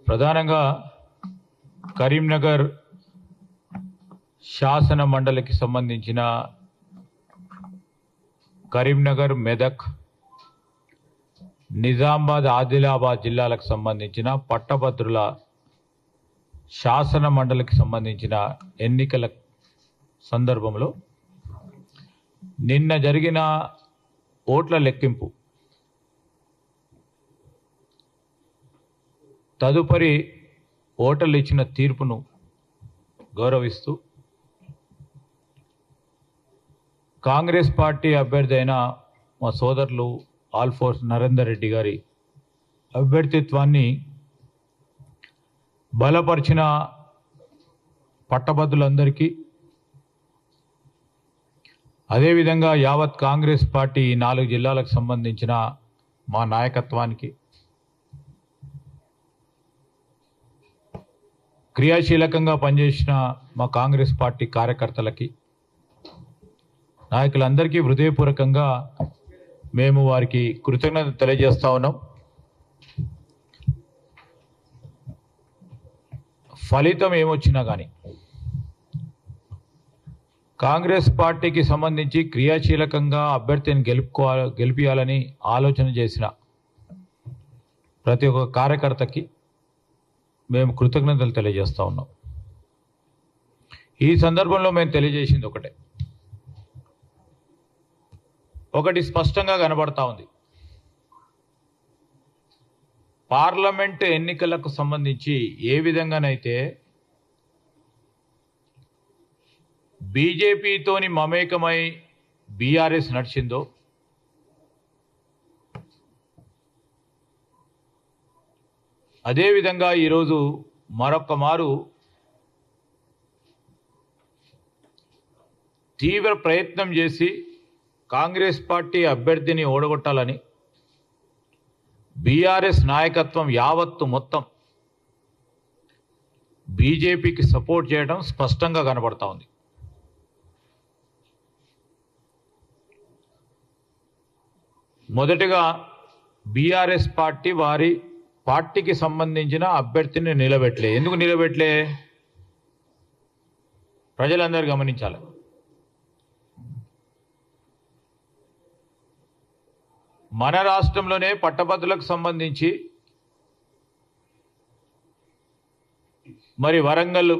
ప్రధానంగా కరీంనగర్ శాసన మండలికి సంబంధించిన కరీంనగర్, మెదక్, నిజామాబాద్, ఆదిలాబాద్ జిల్లాలకు సంబంధించిన పట్టభద్రుల శాసన మండలికి సంబంధించిన ఎన్నికల సందర్భంలో నిన్న జరిగిన ఓట్ల లెక్కింపు తదుపరి ఓటర్లు ఇచ్చిన తీర్పును గౌరవిస్తూ కాంగ్రెస్ పార్టీ అభ్యర్థి అయిన మా సోదరులు ఆల్ఫోర్స్ నరేందర్ రెడ్డి గారి అభ్యర్థిత్వాన్ని బలపరిచిన పట్టభద్రులందరికీ, అదేవిధంగా యావత్ కాంగ్రెస్ పార్టీ 4 జిల్లాలకు సంబంధించిన మా నాయకత్వానికి, క్రియాశీలకంగా పనిచేసిన మా కాంగ్రెస్ పార్టీ కార్యకర్తలకి, నాయకులందరికీ హృదయపూర్వకంగా మేము వారికి కృతజ్ఞత తెలియజేస్తా ఉన్నాం. ఫలితం ఏమొచ్చినా కానీ కాంగ్రెస్ పార్టీకి సంబంధించి క్రియాశీలకంగా అభ్యర్థిని గెలిపియాలని ఆలోచన చేసిన ప్రతి ఒక్క కార్యకర్తకి మేము కృతజ్ఞతలు తెలియజేస్తూ ఉన్నాం. ఈ సందర్భంలో మేము తెలియజేసింది ఒకటి స్పష్టంగా కనబడతా ఉంది. పార్లమెంట్ ఎన్నికలకు సంబంధించి ఏ విధంగానైతే బీజేపీతోని మమేకమై బీఆర్ఎస్ నడిచిందో, అదేవిధంగా ఈరోజు మరొక్క మారు తీవ్ర ప్రయత్నం చేసి కాంగ్రెస్ పార్టీ అభ్యర్థిని ఓడగొట్టాలని బీఆర్ఎస్ నాయకత్వం యావత్తు మొత్తం బీజేపీకి సపోర్ట్ చేయడం స్పష్టంగా కనబడతా ఉంది. మొదటిగా బీఆర్ఎస్ పార్టీ వారి పార్టీకి సంబంధించిన అభ్యర్థిని నిలబెట్టలే. ఎందుకు నిలబెట్టలే? ప్రజలందరూ గమనించాలి. మన రాష్ట్రంలోనే పట్టభద్రులకు సంబంధించి మరి వరంగల్,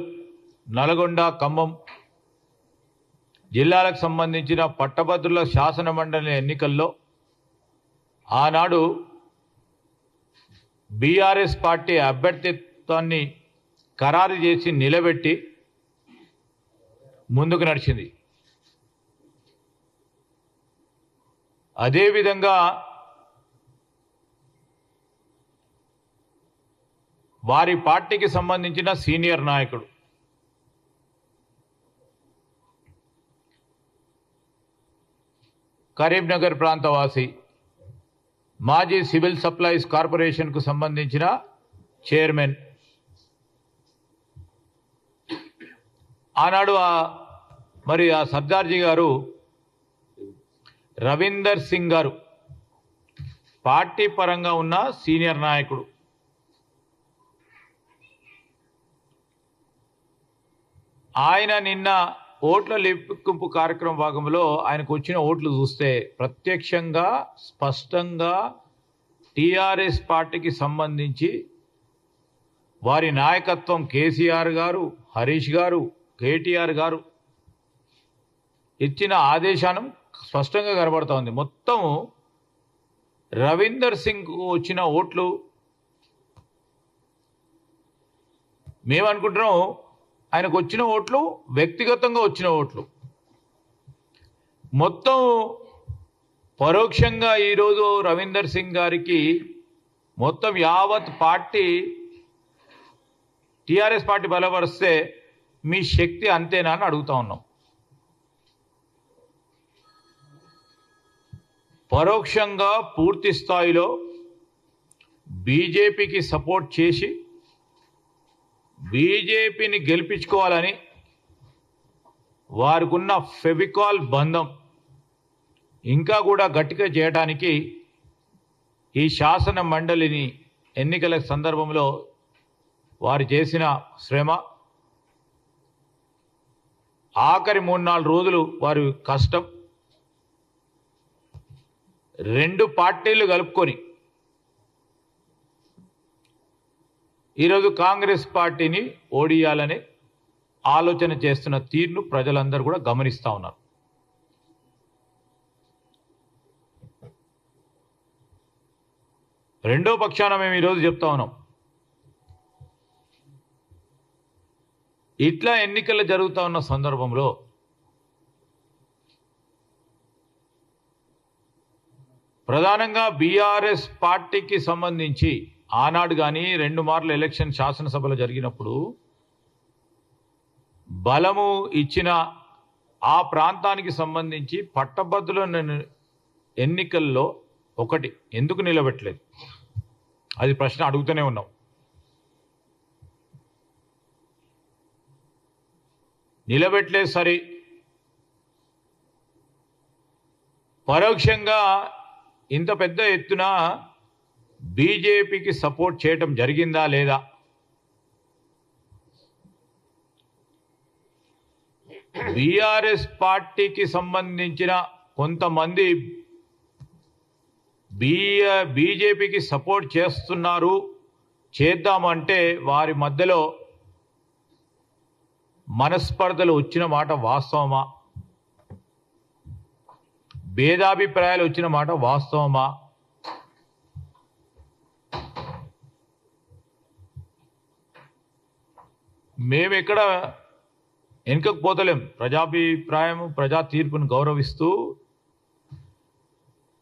నల్గొండ, ఖమ్మం జిల్లాలకు సంబంధించిన పట్టభద్రుల శాసన మండలి ఎన్నికల్లో ఆనాడు బీఆర్ఎస్ పార్టీ అభ్యర్థిత్వాన్ని ఖరారు చేసి నిలబెట్టి ముందుకు నడిచింది. అదేవిధంగా వారి పార్టీకి సంబంధించిన సీనియర్ నాయకుడు కరీంనగర్ ప్రాంతవాసి, మాజీ సివిల్ సప్లైస్ కార్పొరేషన్కు సంబంధించిన చైర్మన్, ఆనాడు మరి ఆ సర్దార్జీ గారు రవీందర్ సింగ్ గారు పార్టీ పరంగా ఉన్న సీనియర్ నాయకుడు. ఆయన నిన్న ఓట్ల లెక్కింపు కార్యక్రమం భాగంలో ఆయనకు వచ్చిన ఓట్లు చూస్తే ప్రత్యక్షంగా స్పష్టంగా టీఆర్ఎస్ పార్టీకి సంబంధించి వారి నాయకత్వం కేసీఆర్ గారు, హరీష్ గారు, కేటీఆర్ గారు ఇచ్చిన ఆదేశానం స్పష్టంగా కనబడతా ఉంది. మొత్తం రవీందర్ సింగ్ వచ్చిన ఓట్లు మేమనుకుంటున్నాం ఆయనకు వచ్చిన ఓట్లు వ్యక్తిగతంగా వచ్చిన ఓట్లు మొత్తం పరోక్షంగా ఈరోజు రవీందర్ సింగ్ గారికి మొత్తం యావత్ పార్టీ టీఆర్ఎస్ పార్టీ బలపరిస్తే మీ శక్తి అంతేనా అని అడుగుతా ఉన్నాం. పరోక్షంగా పూర్తి స్థాయిలో బీజేపీకి సపోర్ట్ చేసి బీజేపీని గెలిపించుకోవాలని వారికున్న ఫెవికాల్ బంధం ఇంకా కూడా గట్టిగా చేయడానికి ఈ శాసన మండలిని ఎన్నికల సందర్భంలో వారు చేసిన శ్రమ, ఆఖరి 3-4 రోజులు వారి కష్టం, రెండు పార్టీలు కలుపుకొని ఈరోజు కాంగ్రెస్ పార్టీని ఓడియాలని ఆలోచన చేస్తున్న తీరును ప్రజలందరూ కూడా గమనిస్తూ ఉన్నారు. రెండో పక్షాన మేము ఈరోజు చెప్తా ఉన్నాం, ఇట్లా ఎన్నికలు జరుగుతూ ఉన్న సందర్భంలో ప్రధానంగా బీఆర్ఎస్ పార్టీకి సంబంధించి ఆనాడు కానీ 2 మార్లు ఎలక్షన్ శాసనసభలో జరిగినప్పుడు బలము ఇచ్చిన ఆ ప్రాంతానికి సంబంధించి పట్టభద్రుల ఎన్నికల్లో ఒకటి ఎందుకు నిలబెట్టలేదు? అది ప్రశ్న అడుగుతూనే ఉన్నాం. నిలబెట్టలేదు సరే, పరోక్షంగా ఇంత పెద్ద ఎత్తున బీజేపీకి సపోర్ట్ చేయటం జరిగిందా లేదా? బీఆర్ఎస్ పార్టీకి సంబంధించిన కొంతమంది బీజేపీకి సపోర్ట్ చేస్తున్నారు, చేద్దామంటే వారి మధ్యలో మనస్పర్ధలు వచ్చిన మాట వాస్తవమా? భేదాభిప్రాయాలు వచ్చిన మాట వాస్తవమా? మేమెక్కడ వెనుకపోతలేం. ప్రజాభిప్రాయం, ప్రజా తీర్పును గౌరవిస్తూ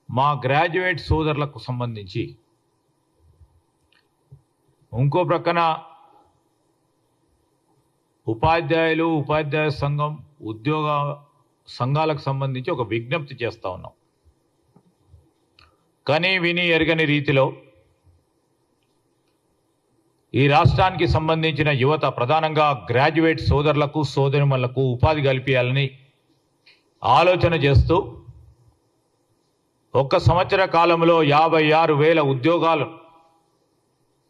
మా గ్రాడ్యుయేట్ సోదరులకు సంబంధించి ఇంకో ప్రక్కన ఉపాధ్యాయ సంఘం, ఉద్యోగ సంఘాలకు సంబంధించి ఒక విజ్ఞప్తి చేస్తూ ఉన్నాం. కని విని ఎరగని రీతిలో ఈ రాష్ట్రానికి సంబంధించిన యువత, ప్రధానంగా గ్రాడ్యుయేట్ సోదరులకు సోదరిమణులకు ఉపాధి కల్పించాలని ఆలోచన చేస్తూ 1 సంవత్సర కాలంలో 56,000 ఉద్యోగాలు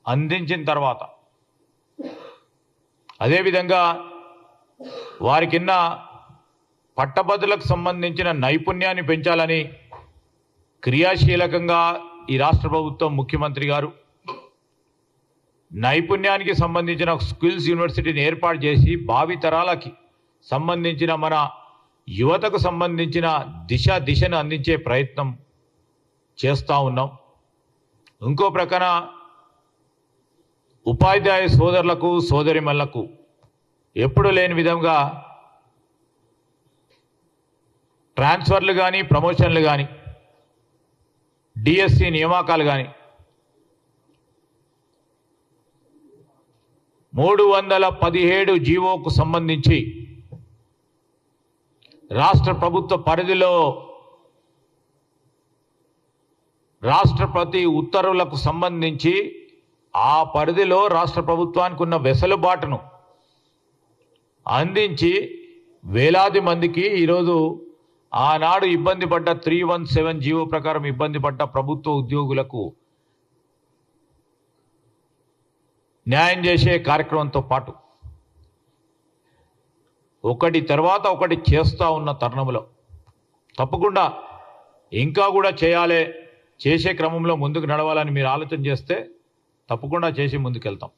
అందించిన తర్వాత, అదేవిధంగా వారికిన్న పట్టభద్రులకు సంబంధించిన నైపుణ్యాన్ని పెంచాలని క్రియాశీలకంగా ఈ రాష్ట్ర ప్రభుత్వం, ముఖ్యమంత్రి గారు నైపుణ్యానికి సంబంధించిన స్కిల్స్ యూనివర్సిటీని ఏర్పాటు చేసి భావితరాలకి సంబంధించిన మన యువతకు సంబంధించిన దిశను అందించే ప్రయత్నం చేస్తూ ఉన్నాం. ఇంకో ప్రక్కన ఉపాధ్యాయ సోదరులకు సోదరిమణులకు ఎప్పుడు లేని విధంగా ట్రాన్స్ఫర్లు కానీ, ప్రమోషన్లు కానీ, డిఎస్సి నియామకాలు కానీ 317 జీవోకు సంబంధించి రాష్ట్ర ప్రభుత్వ పరిధిలో రాష్ట్రపతి ఉత్తర్వులకు సంబంధించి ఆ పరిధిలో రాష్ట్ర ప్రభుత్వానికి ఉన్న వెసులుబాటును అందించి వేలాది మందికి ఈరోజు ఆనాడు ఇబ్బంది పడ్డ 317 జీవో ప్రకారం ఇబ్బంది పడ్డ ప్రభుత్వ ఉద్యోగులకు న్యాయం చేసే కార్యక్రమంతో పాటు ఒకటి తర్వాత ఒకటి చేస్తూ ఉన్న తరుణంలో తప్పకుండా ఇంకా కూడా చేసే క్రమంలో ముందుకు నడవాలని మీరు ఆలోచన చేస్తే తప్పకుండా చేసి ముందుకెళ్తాం.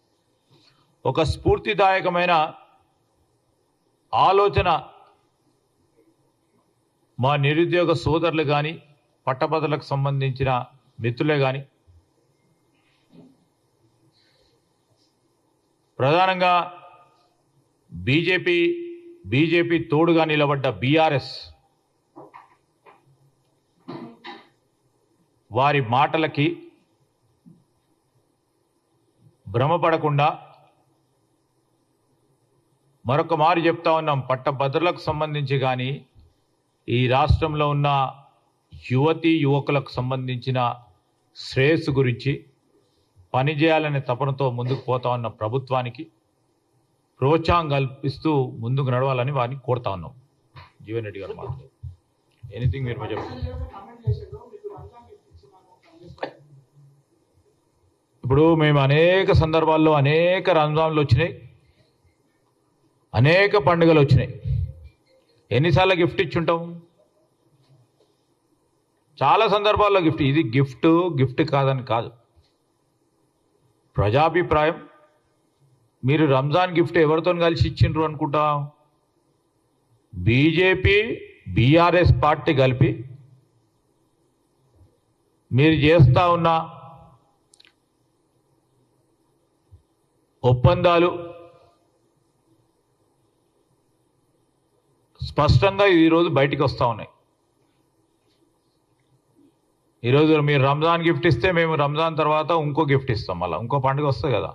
ఒక స్ఫూర్తిదాయకమైన ఆలోచన మా నిరుద్యోగ సోదరులు కానీ, పట్టభద్రులకు సంబంధించిన మిత్రులే కానీ, ప్రధానంగా బీజేపీ తోడుగా నిలబడ్డ బీఆర్ఎస్ వారి మాటలకి భ్రమపడకుండా మరొక మారు చెప్తా ఉన్నాం, పట్టభద్రులకు సంబంధించి కానీ, ఈ రాష్ట్రంలో ఉన్న యువకులకు సంబంధించిన శ్రేయస్సు గురించి పనిచేయాలనే తపనతో ముందుకు పోతా ఉన్న ప్రభుత్వానికి ప్రోత్సాహం కల్పిస్తూ ముందుకు నడవాలని వారిని కోరుతా ఉన్నాం. జీవన్ రెడ్డి గారు మాట్లాడు. ఎనీథింగ్ మీరు చెప్పండి. ఇప్పుడు మేము అనేక సందర్భాల్లో అనేక రంజాన్లు వచ్చినాయి, అనేక పండుగలు వచ్చినాయి. ఎన్నిసార్లు గిఫ్ట్ ఇచ్చుంటాం? చాలా సందర్భాల్లో గిఫ్ట్. ఇది గిఫ్ట్ కాదని కాదు, ప్రజాభిప్రాయం. మీరు రంజాన్ గిఫ్ట్ ఎవరితో కలిసి ఇచ్చిండ్రు అనుకుంటా? బీజేపీ బీఆర్ఎస్ పార్టీ కలిపి మీరు చేస్తూ ఉన్న ఒప్పందాలు స్పష్టంగా ఈరోజు బయటికి వస్తూ ఉన్నాయి. ఈరోజు మీరు రంజాన్ గిఫ్ట్ ఇస్తే మేము రంజాన్ తర్వాత ఇంకో గిఫ్ట్ ఇస్తాం, మళ్ళీ ఇంకో పండుగ వస్తుంది కదా.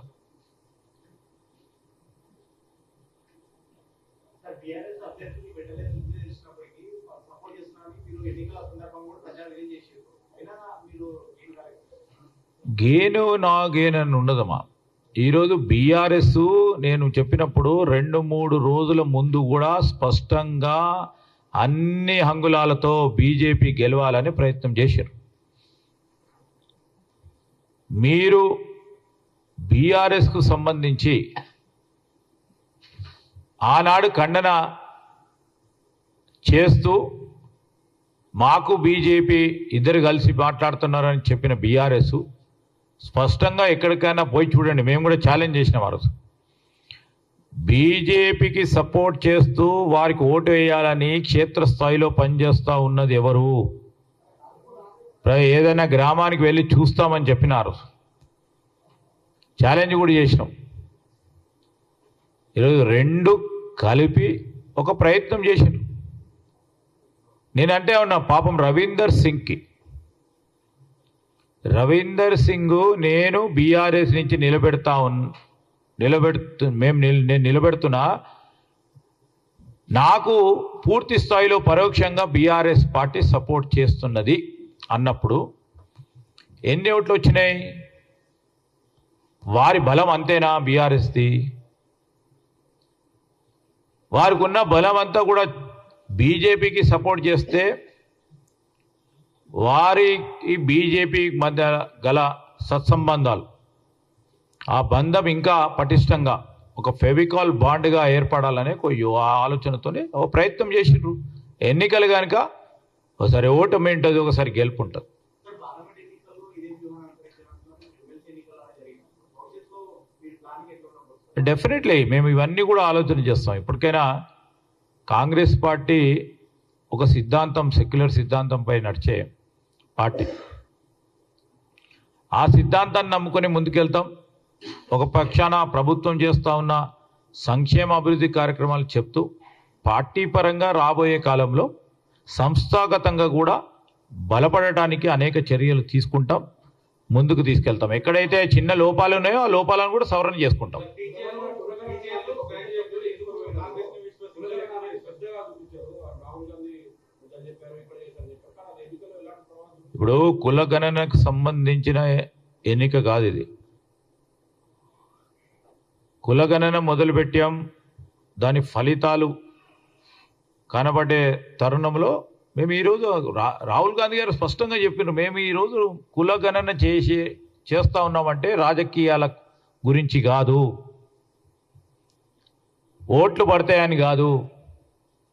గేను నా గేను అని ఉండదమ్మా. ఈరోజు బీఆర్ఎస్ నేను చెప్పినప్పుడు 2-3 రోజుల ముందు కూడా స్పష్టంగా అన్ని హంగులాలతో బీజేపీ గెలవాలని ప్రయత్నం చేశారు. మీరు బీఆర్ఎస్కు సంబంధించి ఆనాడు ఖండన చేస్తూ మాకు బీజేపీ ఇద్దరు కలిసి మాట్లాడుతున్నారని చెప్పిన బీఆర్ఎస్ స్పష్టంగా ఎక్కడికైనా పోయి చూడండి. మేము కూడా ఛాలెంజ్ చేసినాం ఆ రోజు. బీజేపీకి సపోర్ట్ చేస్తూ వారికి ఓటు వేయాలని క్షేత్రస్థాయిలో పనిచేస్తూ ఉన్నది ఎవరు? ఏదైనా గ్రామానికి వెళ్ళి చూస్తామని చెప్పినారు, ఛాలెంజ్ కూడా చేసినాం. ఈరోజు రెండు కలిపి ఒక ప్రయత్నం చేశారు. నేనంటే ఉన్నా పాపం రవీందర్ సింగ్ నేను బీఆర్ఎస్ నుంచి నేను నిలబెడుతున్నా. నాకు పూర్తి స్థాయిలో పరోక్షంగా బీఆర్ఎస్ పార్టీ సపోర్ట్ చేస్తున్నది అన్నప్పుడు ఎన్ని ఓట్లు వచ్చినాయి? వారి బలం అంతేనా బీఆర్ఎస్ది? వారికి ఉన్న బలం అంతా కూడా బీజేపీకి సపోర్ట్ చేస్తే వారికి బీజేపీ మధ్య గల సత్సంబంధాలు, ఆ బంధం ఇంకా పటిష్టంగా ఒక ఫెవికాల్ బాండ్గా ఏర్పడాలనే ఆలోచనతోనే ఓ ప్రయత్నం చేసిండ్రు. ఎన్నికలు కనుక ఒకసారి ఓటమి ఉంటుంది, ఒకసారి గెలుపు ఉంటుంది. డెఫినెట్లీ మేము ఇవన్నీ కూడా ఆలోచన చేస్తాం. ఇప్పటికైనా కాంగ్రెస్ పార్టీ ఒక సిద్ధాంతం, సెక్యులర్ సిద్ధాంతంపై నడిచే పార్టీ. ఆ సిద్ధాంతాన్ని నమ్ముకొని ముందుకెళ్తాం. ఒక పక్షాన ప్రభుత్వం చేస్తూ ఉన్న సంక్షేమ అభివృద్ధి కార్యక్రమాలు చెప్తూ పార్టీ పరంగా రాబోయే కాలంలో సంస్థాగతంగా కూడా బలపడటానికి అనేక చర్యలు తీసుకుంటాం, ముందుకు తీసుకెళ్తాం. ఎక్కడైతే చిన్న లోపాలు ఉన్నాయో ఆ లోపాలను కూడా సవరణ చేసుకుంటాం. ఇప్పుడు కులగణనకు సంబంధించిన ఎన్నిక కాదు ఇది. కులగణన మొదలుపెట్టాం, దాని ఫలితాలు కనబడే తరుణంలో మేము ఈరోజు రాహుల్ గాంధీ గారు స్పష్టంగా చెప్పినారు, మేము ఈరోజు కులగణన చేస్తూ ఉన్నామంటే రాజకీయాల గురించి కాదు, ఓట్లు పడతాయని కాదు,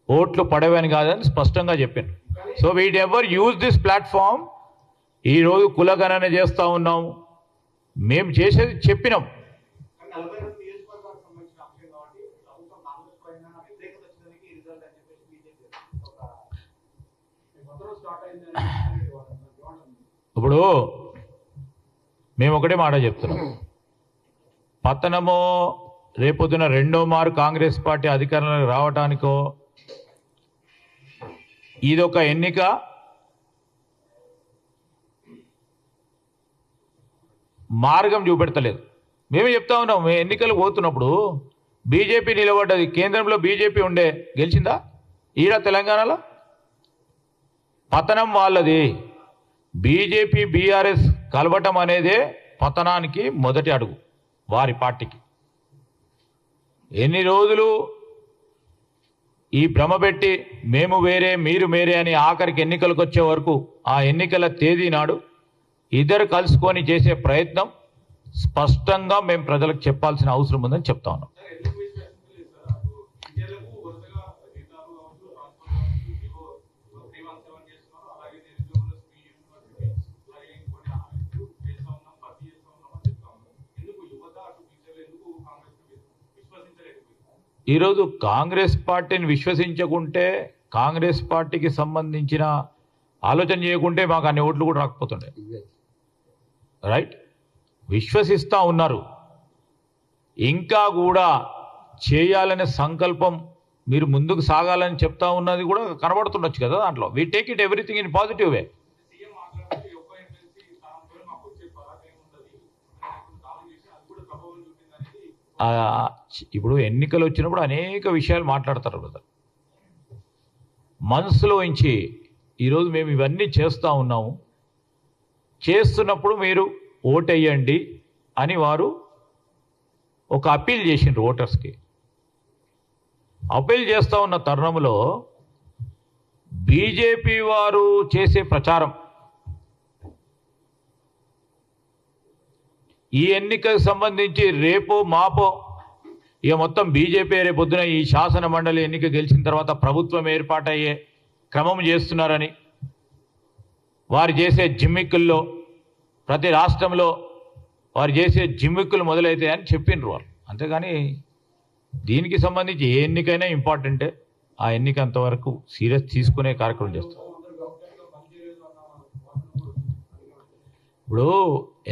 ఓట్లు పడవని కాదని స్పష్టంగా చెప్పాను. So we never use this platform. ఈరోజు కులగణన చేస్తూ ఉన్నాం, మేము చేసేది చెప్పినాం. ఇప్పుడు మేము ఒకటే మాట చెప్తున్నాం, పతనమో రేపొద్దున రెండో మారు కాంగ్రెస్ పార్టీ అధికారంలోకి రావడానికో ఇదొక ఎన్నిక. మార్గం చూపెడతలేదు. మేమే చెప్తా ఉన్నాం, మేము ఎన్నికలు పోతున్నప్పుడు బీజేపీ నిలబడ్డది, కేంద్రంలో బీజేపీ ఉండే, గెలిచిందా? ఈడ తెలంగాణలో పతనం వాళ్ళది. బీజేపీ బీఆర్ఎస్ కలవటం అనేదే పతనానికి మొదటి అడుగు వారి పార్టీకి. ఎన్ని రోజులు ఈ భ్రమ పెట్టి మేము వేరే మీరు వేరే అని ఆఖరికి ఎన్నికలకు వచ్చే వరకు ఆ ఎన్నికల తేదీ నాడు ఇద్దరు కలుసుకొని చేసే ప్రయత్నం స్పష్టంగా మేము ప్రజలకు చెప్పాల్సిన అవసరం ఉందని చెప్తా ఉన్నాం. ఈరోజు కాంగ్రెస్ పార్టీని విశ్వసించకుంటే, కాంగ్రెస్ పార్టీకి సంబంధించిన ఆలోచన చేయకుంటే మాకు అన్ని ఓట్లు కూడా రాకపోతుండే. రైట్, విశ్వసిస్తూ ఉన్నారు, ఇంకా కూడా చేయాలనే సంకల్పం, మీరు ముందుకు సాగాలని చెప్తా ఉన్నది కూడా కనబడుతుండొచ్చు కదా దాంట్లో. We take it everything in positive way. ఇప్పుడు ఎన్నికలు వచ్చినప్పుడు అనేక విషయాలు మాట్లాడతారు కదా మనసులో ఉంచి. ఈరోజు మేము ఇవన్నీ చేస్తూ ఉన్నాము, చేస్తున్నప్పుడు మీరు ఓటేయండి అని వారు ఒక అప్పీల్ చేసిండ్రు ఓటర్స్కి. అప్పీల్ చేస్తూ ఉన్న తరుణంలో బీజేపీ వారు చేసే ప్రచారం, ఈ ఎన్నికకు సంబంధించి రేపో మాపో ఇక మొత్తం బీజేపీ రేపొద్దున ఈ శాసన మండలి ఎన్నిక గెలిచిన తర్వాత ప్రభుత్వం ఏర్పాటయ్యే క్రమం చేస్తున్నారని, వారు చేసే జిమ్మిక్కుల్లో ప్రతి రాష్ట్రంలో వారు చేసే జిమ్మిక్కులు మొదలవుతాయని చెప్పిండ్రు వాళ్ళు. అంతేగాని దీనికి సంబంధించి ఏ ఎన్నికైనా ఇంపార్టెంటే, ఆ ఎన్నిక అంతవరకు సీరియస్ తీసుకునే కార్యక్రమం చేస్తాం. ఇప్పుడు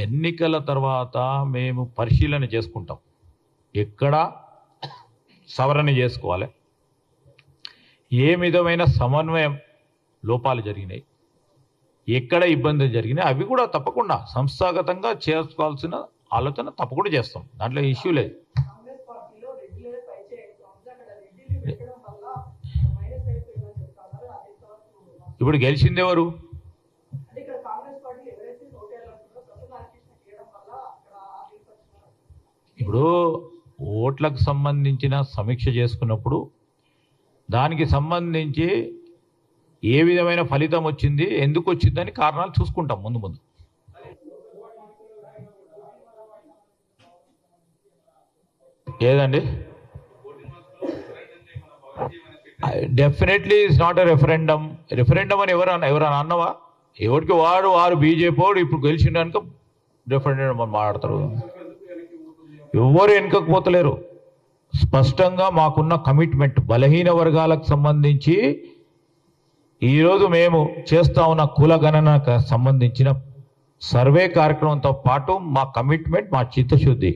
ఎన్నికల తర్వాత మేము పరిశీలన చేసుకుంటాం, ఎక్కడ సవరణ చేసుకోవాలి, ఏ విధమైన సమన్వయం లోపాలు జరిగినాయి, ఎక్కడ ఇబ్బందులు జరిగినాయి, అవి కూడా తప్పకుండా సంస్థాగతంగా చేసుకోవాల్సిన ఆలోచన తప్పకుండా చేస్తాం. దాంట్లో ఇష్యూ లేదు. ఇప్పుడు గెలిచింది ఎవరు? ఇప్పుడు ఓట్లకు సంబంధించిన సమీక్ష చేసుకున్నప్పుడు దానికి సంబంధించి ఏ విధమైన ఫలితం వచ్చింది, ఎందుకు వచ్చిందని కారణాలు చూసుకుంటాం ముందు ముందు. ఏదండి, definitely it's not a referendum. Referendum అని ఎవరన్నా అన్నవా? ఎవరికి వారు బీజేపీ వాడు ఇప్పుడు గెలిచిండనుక రెఫరెండం అని మాట్లాడతారు. ఎవరు వెనుకపోతలేరు. స్పష్టంగా మాకున్న కమిట్మెంట్, బలహీన వర్గాలకు సంబంధించి ఈరోజు మేము చేస్తా ఉన్న కులగణనకు సంబంధించిన సర్వే కార్యక్రమంతో పాటు మా కమిట్మెంట్, మా చిత్తశుద్ధి,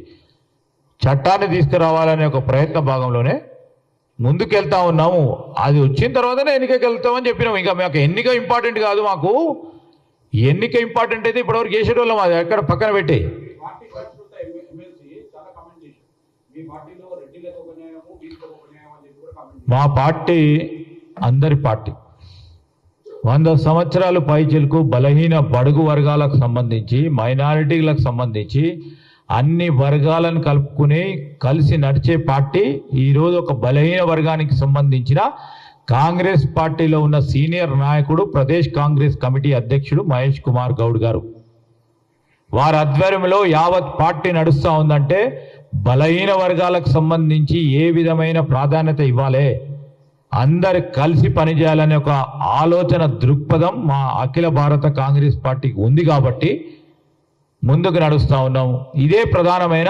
చట్టాన్ని తీసుకురావాలనే ఒక ప్రయత్న భాగంలోనే ముందుకెళ్తా ఉన్నాము. అది వచ్చిన తర్వాతనే ఎన్నికకి వెళ్తామని చెప్పినాము. ఇంకా మాకు ఎన్నిక ఇంపార్టెంట్ కాదు, మాకు ఎన్నిక ఇంపార్టెంట్ అయితే ఇప్పటివరకు చేసేటోళ్ళం, అది ఎక్కడ పక్కన పెట్టి. మా పార్టీ అందరి పార్టీ, 100 సంవత్సరాలు పైచిలకు బలహీన బడుగు వర్గాలకు సంబంధించి, మైనారిటీలకు సంబంధించి అన్ని వర్గాలను కలుపుకుని కలిసి నడిచే పార్టీ. ఈరోజు ఒక బలహీన వర్గానికి సంబంధించిన కాంగ్రెస్ పార్టీలో ఉన్న సీనియర్ నాయకుడు, ప్రదేశ్ కాంగ్రెస్ కమిటీ అధ్యక్షుడు మహేష్ కుమార్ గౌడ్ గారు, వారి ఆధ్వర్యంలో యావత్ పార్టీ నడుస్తూ ఉందంటే బలహీన వర్గాలకు సంబంధించి ఏ విధమైన ప్రాధాన్యత ఇవ్వాలి, అందరు కలిసి పనిచేయాలనే ఒక ఆలోచన దృక్పథం మా అఖిల భారత కాంగ్రెస్ పార్టీకి ఉంది కాబట్టి ముందుకు నడుస్తూ ఉన్నాము. ఇదే ప్రధానమైన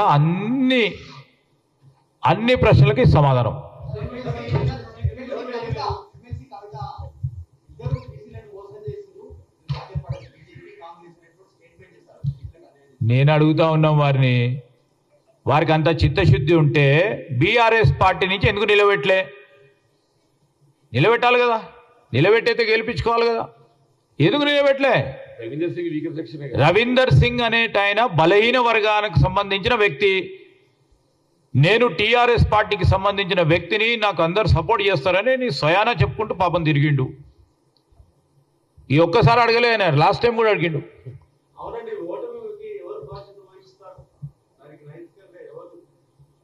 అన్ని ప్రశ్నలకి సమాధానం. నేను అడుగుతా ఉన్నాం వారికి అంత చిత్తశుద్ధి ఉంటే బీఆర్ఎస్ పార్టీ నుంచి ఎందుకు నిలబెట్టాలి కదా, నిలబెట్టయితే గెలిపించుకోవాలి కదా, ఎందుకు నిలబెట్టలే? రవీందర్ సింగ్ అనేటాయన బలహీన వర్గానికి సంబంధించిన వ్యక్తి, నేను టీఆర్ఎస్ పార్టీకి సంబంధించిన వ్యక్తిని, నాకు అందరు సపోర్ట్ చేస్తారని నీ స్వయానా చెప్పుకుంటూ పాపం తిరిగిండు. ఈ ఒక్కసారి అడగలే, లాస్ట్ టైం కూడా అడిగిండు.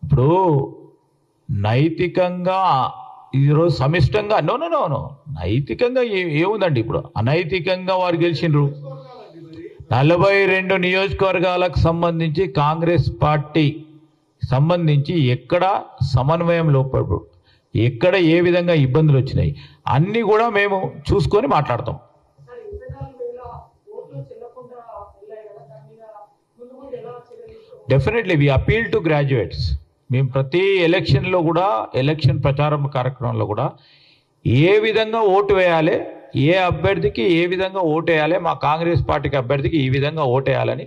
ఇప్పుడు నైతికంగా ఈరోజు సమిష్టంగా నో నైతికంగా ఏముందండి? ఇప్పుడు అనైతికంగా వారు గెలిచిండ్రు. 42 నియోజకవర్గాలకు సంబంధించి కాంగ్రెస్ పార్టీ సంబంధించి ఎక్కడ సమన్వయం లోపడు, ఎక్కడ ఏ విధంగా ఇబ్బందులు వచ్చినాయి అన్నీ కూడా మేము చూసుకొని మాట్లాడతాం. Definitely we appeal to graduates. మేము ప్రతి ఎలక్షన్లో కూడా, ఎలక్షన్ ప్రచారం కార్యక్రమంలో కూడా ఏ విధంగా ఓటు వేయాలి, ఏ అభ్యర్థికి ఏ విధంగా ఓటు వేయాలి, మా కాంగ్రెస్ పార్టీకి అభ్యర్థికి ఈ విధంగా ఓటు వేయాలని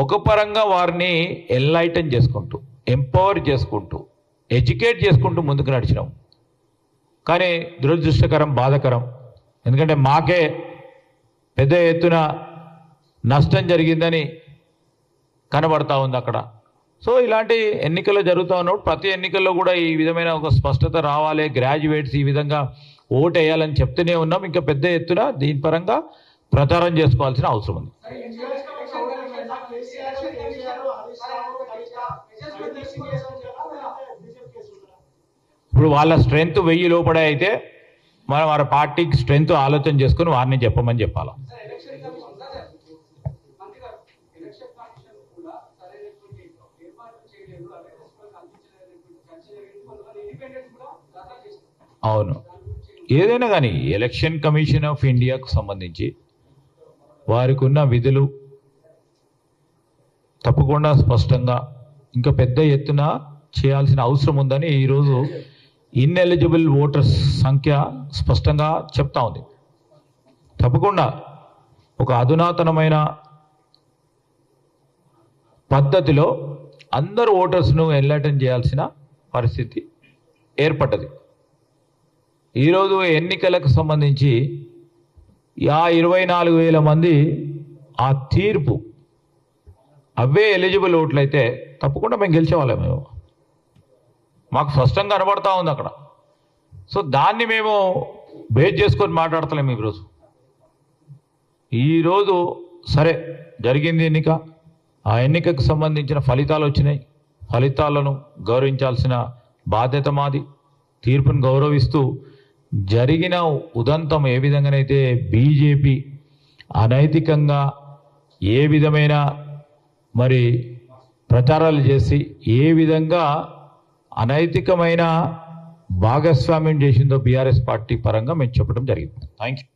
ఒక పరంగా వారిని ఎన్లైటన్ చేసుకుంటూ, ఎంపవర్ చేసుకుంటూ, ఎడ్యుకేట్ చేసుకుంటూ ముందుకు నడిచినాం. కానీ దురదృష్టకరం, బాధాకరం. ఎందుకంటే మాకే పెద్ద ఎత్తున నష్టం జరిగిందని కనబడతా ఉంది అక్కడ. సో ఇలాంటి ఎన్నికలు జరుగుతూ ఉన్నప్పుడు ప్రతి ఎన్నికల్లో కూడా ఈ విధమైన ఒక స్పష్టత రావాలి, గ్రాడ్యుయేట్స్ ఈ విధంగా ఓటు వేయాలని చెప్తూనే ఉన్నాం. ఇంకా పెద్ద ఎత్తున దీని పరంగా ప్రచారం చేసుకోవాల్సిన అవసరం ఉంది. ఇప్పుడు వాళ్ళ స్ట్రెంగ్త్ 1000 లోపడే అయితే మనం వారి పార్టీకి స్ట్రెంగ్త్ ఆలోచన చేసుకుని వారిని చెప్పమని చెప్పాలి. అవును, ఏదైనా కానీ ఎలక్షన్ కమిషన్ ఆఫ్ ఇండియాకు సంబంధించి వారికి ఉన్న విధులు తప్పకుండా స్పష్టంగా ఇంకా పెద్ద ఎత్తున చేయాల్సిన అవసరం ఉందని ఈరోజు ఇన్ఎలిజిబుల్ ఓటర్స్ సంఖ్య స్పష్టంగా చెప్తా ఉంది. తప్పకుండా ఒక అధునాతనమైన పద్ధతిలో అందరు ఓటర్స్ను ఎన్లైటన్ చేయాల్సిన పరిస్థితి ఏర్పడ్డది. ఈరోజు ఎన్నికలకు సంబంధించి 24,000 మంది ఆ తీర్పు అవే ఎలిజిబుల్ ఓట్లు అయితే తప్పకుండా మేము గెలిచేవాళ్ళం. మేము మాకు స్పష్టంగా కనబడతా ఉంది అక్కడ. సో దాన్ని మేము బేస్ చేసుకొని మాట్లాడతలేము ఈరోజు సరే జరిగింది ఎన్నిక, ఆ ఎన్నికకు సంబంధించిన ఫలితాలు వచ్చినాయి. ఫలితాలను గౌరవించాల్సిన బాధ్యత మాది. తీర్పును గౌరవిస్తూ జరిగిన ఉదంతం ఏ విధంగానైతే బీజేపీ అనైతికంగా ఏ విధమైన మరి ప్రచారాలు చేసి ఏ విధంగా అనైతికమైన భాగస్వామ్యం చేసిందో బీఆర్ఎస్ పార్టీ పరంగా మేము చెప్పడం జరిగింది. Thank you.